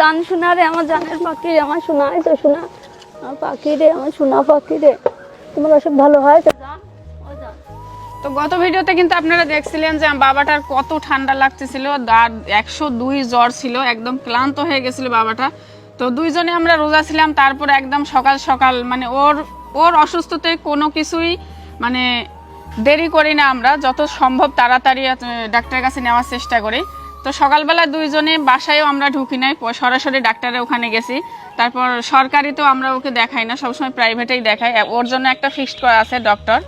জান শোনা রে, আমার জানের পাখি রে, আমার শোনা তো শোনা, আমার পাখি রে, আমার শোনা পাখি রে, তোমার অসুখ ভালো হয় তো জান, ও জান। তো গত ভিডিওতে কিন্তু আপনারা দেখছিলেন যে আমার বাবাটার কত ঠান্ডা লাগতেছিল, আর 102 জ্বর ছিল, একদম ক্লান্ত হয়ে গেছিল বাবাটা। তো দুইজনে আমরা রোজা ছিলাম, তারপরে একদম সকাল সকাল মানে ওর অসুস্থতায় কোনো কিছুই মানে দেরি করি না, আমরা যত সম্ভব তাড়াতাড়ি ডাক্তারের কাছে নেওয়ার চেষ্টা করি। তো সকালবেলা দুইজনে বাসায়ও আমরা ঢুকি নাই, সরাসরি ডাক্তারের ওখানে গেছি। তারপর সরকারিতেও আমরা ওকে দেখাই না, সবসময় প্রাইভেটেই দেখাই। ওর জন্য একটা ফিক্সড করা আছে ডক্টর,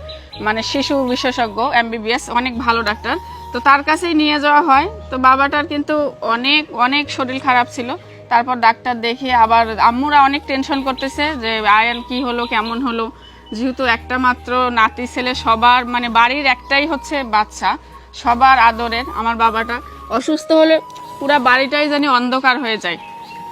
মানে শিশু বিশেষজ্ঞ MBBS, অনেক ভালো ডাক্তার। তো তার কাছেই নিয়ে যাওয়া হয়। তো বাবাটার কিন্তু অনেক অনেক শরীর খারাপ ছিল। তারপর ডাক্তার দেখিয়ে আবার আম্মুরা অনেক টেনশন করতেছে যে আয়ান কি হলো, কেমন হলো, যেহেতু একটা মাত্র নাতি ছেলে, সবার মানে বাড়ির একটাই হচ্ছে বাচ্চা, সবার আদরের। আমার বাবাটা অসুস্থ হলে পুরা বাড়িটাই জানি অন্ধকার হয়ে যায়।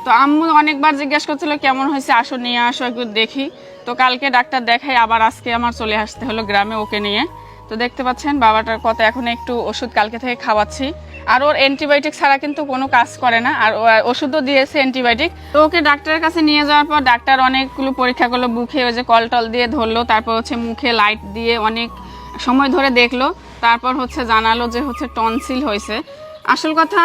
তো আম্মু অনেকবার জিজ্ঞেস করছিল কেমন হয়েছে, আসো নিয়ে আসো একটু দেখি। তো কালকে ডাক্তার দেখাই আবার আজকে আমার চলে আসতে হলো গ্রামে ওকে নিয়ে। তো দেখতে পাচ্ছেন বাবাটার কথা, এখন একটু ওষুধ কালকে থেকে খাওয়াচ্ছি। আর ওর অ্যান্টিবায়োটিক ছাড়া কিন্তু কোনো কাজ করে না, আর ওষুধও দিয়েছে অ্যান্টিবায়োটিক। তো ওকে ডাক্তারের কাছে নিয়ে যাওয়ার পর ডাক্তার অনেকগুলো পরীক্ষা করলো, বুকে ওই যে কলটল দিয়ে ধরলো, তারপর হচ্ছে মুখে লাইট দিয়ে অনেক সময় ধরে দেখলো। তারপর হচ্ছে জানালো যে হচ্ছে টনসিল হয়েছে। আসল কথা,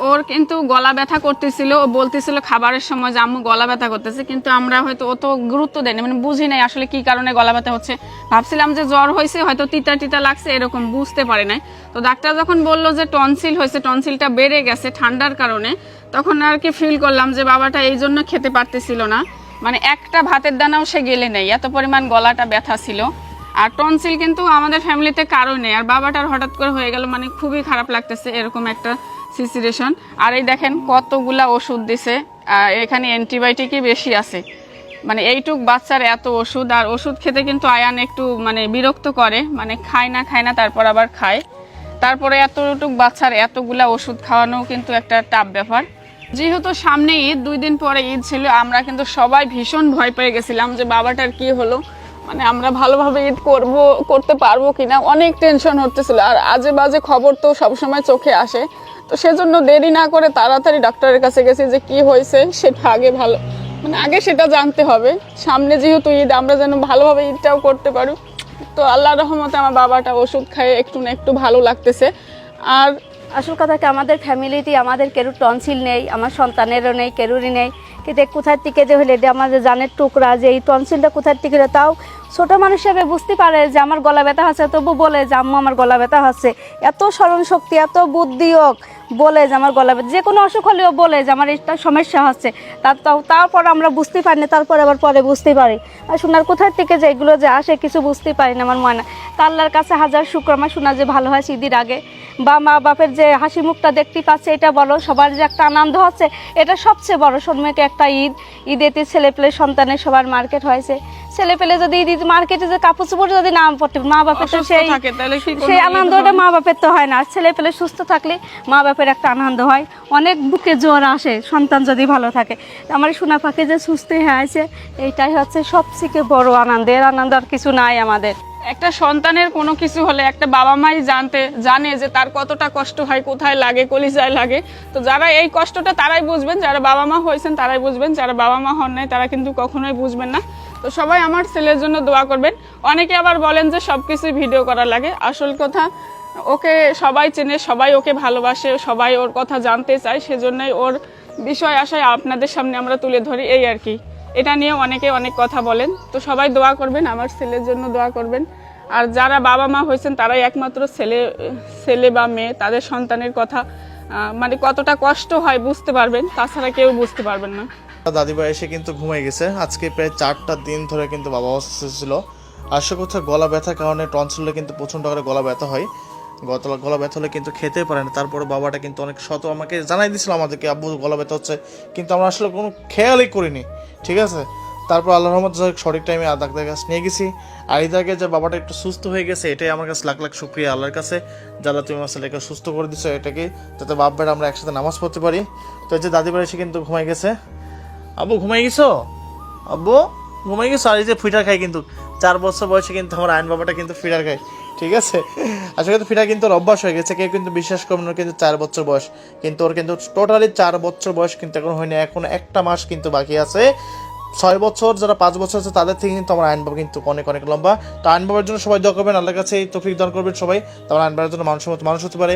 ওর কিন্তু গলা ব্যথা করতেছিল, ও বলতেছিল খাবারের সময় যে আম্মু গলা ব্যথা করতেছে, কিন্তু আমরা হয়তো অত গুরুত্ব দেয়নি, মানে বুঝি নাই আসলে কি কারণে গলা ব্যথা হচ্ছে। ভাবছিলাম যে জ্বর হয়েছে, হয়তো তিতা তিতা লাগছে, এরকম বুঝতে পারে নাই। তো ডাক্তার যখন বললো যে টনসিল হয়েছে, টনসিলটা বেড়ে গেছে ঠান্ডার কারণে, তখন আর কি ফিল করলাম যে বাবাটা এই জন্য খেতে পারতেছিল না, মানে একটা ভাতের দানাও সে গেলে নেই, এত পরিমাণ গলাটা ব্যথা ছিল। আর টনসিল কিন্তু আমাদের ফ্যামিলিতে কারো নেই, আর বাবাটার হঠাৎ করে হয়ে গেল, মানে খুবই খারাপ লাগতেছে এরকম একটা সিচুয়েশন। আর এই দেখেন কতগুলা ওষুধ দিছে, এখানে অ্যান্টিবায়োটিকই বেশি আছে, মানে এইটুক বাচ্চার এত ওষুধ। আর ওষুধ খেতে কিন্তু আয়ান একটু মানে বিরক্ত করে, মানে খায় না তারপর আবার খায়। তারপরে এতটুক বাচ্চার এতগুলা ওষুধ খাওয়ানো কিন্তু একটা টাফ ব্যাপার। যেহেতু সামনে ঈদ, 2 দিন পরে ঈদ ছিল, আমরা কিন্তু সবাই ভীষণ ভয় পেয়ে গেছিলাম যে বাবাটার কি হলো, মানে আমরা ভালোভাবে ঈদ করতে পারবো কিনা, অনেক টেনশন হতেছিল। আর আজে বাজে খবর তো সবসময় চোখে আসে, তো সেজন্য দেরি না করে তাড়াতাড়ি ডাক্তারের কাছে গেছি যে কি হয়েছে সেটা আগে আগে সেটা জানতে হবে। সামনে যেহেতু ঈদ, আমরা যেন ভালোভাবে ঈদটাও করতে পারি। তো আল্লাহর রহমতে আমার বাবাটা ওষুধ খায় একটু না একটু ভালো লাগতেছে। আর আসল কথা কি, আমাদের ফ্যামিলিতে আমাদের কেউ টনসিল নেই, আমার সন্তানেরও নেই, কেরুরই নেই। কিন্তু কোথার থেকে যে হলে যে আমাদের জানের টুকরা যে এই টনসিলটা কোথার থেকে, তাও ছোটো মানুষ হিসাবে বুঝতে পারে যে আমার গলা ব্যথা হচ্ছে, তবু বলে যে আম্মু আমার গলা ব্যথা হচ্ছে। এত স্মরণ শক্তি, এত বুদ্ধিও, বলে যে আমার গলা ব্যথা, যে কোনো অসুখ হলেও বলে যে আমার একটা সমস্যা হচ্ছে। তারপর আমরা বুঝতে পারি না, তারপর আবার পরে বুঝতে পারি। আর শোনার কোথার থেকে যে এগুলো যে আসে কিছু বুঝতে পারি না আমার মনে। তা আল্লাহর কাছে হাজার শুকর, আমার শোনা যে ভালো হয় ঈদের আগে, বা মা বাপের যে হাসি মুখটা দেখতে পাচ্ছে, এটা বলো, সবার যে একটা আনন্দ হচ্ছে, এটা সবচেয়ে বড়। সন্মুখে একটা ঈদেতে ছেলে পেলে সন্তানের সবার মার্কেট হয়েছে, ছেলে পেলে যদি ঈদ মার্কেটে যে কাপড় চোপড় যদি না পড়তে, মা বাপের তো সেই আনন্দটা মা বাপের তো হয় না। আর ছেলে পেলে সুস্থ থাকলে মা বাপের একটা আনন্দ হয়, অনেক বুকে জোর আসে সন্তান যদি ভালো থাকে। আমার সোনা পাখি যে সুস্থ হয়ে আছে, এইটাই হচ্ছে সবথেকে বড় আনন্দের আনন্দ, আর কিছু নাই আমাদের। একটা সন্তানের কোনো কিছু হলে একটা বাবা মাই জানে যে তার কতটা কষ্ট হয়, কোথায় লাগে, কলিজায় লাগে। তো যারা এই কষ্টটা তারাই বুঝবেন, যারা বাবা মা হয়েছেন তারাই বুঝবেন, যারা বাবা মা হন নাই তারা কিন্তু কখনোই বুঝবেন না। তো সবাই আমার ছেলের জন্য দোয়া করবেন। অনেকে আবার বলেন যে সব কিছুই ভিডিও করা লাগে, আসল কথা ওকে সবাই চেনে, সবাই ওকে ভালোবাসে, সবাই ওর কথা জানতে চায়, সেজন্যই ওর বিষয় আশায় আপনাদের সামনে আমরা তুলে ধরি, এই আর কি। এটা নিয়ে অনেকে অনেক কথা বলেন। তো সবাই দোয়া করবেন, আমার ছেলের জন্য দোয়া করবেন। আর যারা বাবা মা হয়েছেন তারাই একমাত্র ছেলে বা মেয়ে, তাদের সন্তানের কথা মানে কতটা কষ্ট হয় বুঝতে পারবেন, তাছাড়া কেউ বুঝতে পারবেন না। দাদিভাই এসে কিন্তু ঘুমিয়ে গেছে। আজকে প্রায় 4টা দিন ধরে কিন্তু বাবা অসুস্থ ছিল। আসল কথা, গলা ব্যথার কারণে টনসিলে কিন্তু প্রচণ্ড করে গলা ব্যথা হয়। গলা ব্যথা হলে কিন্তু খেতে পারে না। তারপরে বাবাটা কিন্তু অনেক আমাকে জানাই দিয়েছিল আমাদেরকে, আব্বু গলা ব্যথা হচ্ছে, কিন্তু আমরা আসলে কোনো খেয়ালই করিনি, ঠিক আছে। তারপর আল্লাহর রহমত সঠিক টাইমে ডাক্তারের কাছে নিয়ে গেছি। আর এর আগে যে বাবাটা একটু সুস্থ হয়ে গেছে, এটাই আমার কাছে লাখ লাখ শুকরিয়া আল্লাহর কাছে, যারা তুমি আমার ছেলেকে সুস্থ করে দিচ্ছ, এটাকে যাতে বাপ বেটা আমরা একসাথে নামাজ পড়তে পারি। তো এই যে দাদিবার এসে কিন্তু ঘুমাই গেছে। আব্বু ঘুমাই গেছো? আব্বু ঘুমাই গেছো? আর এই যে ফুইটার খাই কিন্তু 4 বছর বয়সে কিন্তু আমার আয়ন বাবাটা কিন্তু ফিডার খায়, ঠিক আছে। আসলে কিন্তু ফিডার কিন্তু ওর অভ্যাস হয়ে গেছে, কেউ কিন্তু বিশ্বাস করবেন না, কিন্তু 4 বছর বয়স, কিন্তু ওর কিন্তু টোটালি 4 বছর বয়স কিন্তু এখন হয়নি, এখন একটা মাস কিন্তু বাকি আছে। 6 বছর যারা 5 বছর আছে তাদের থেকে কিন্তু আমার আয়ন বাবা কিন্তু অনেক অনেক লম্বা। তো আয়ন বাবার জন্য সবাই দোয়া করবেন, আল্লাহর কাছে এই তৌফিক দান করবেন সবাই, তারপর আয়ন বাবার জন্য মানুষের মতো মানুষ হতে পারে।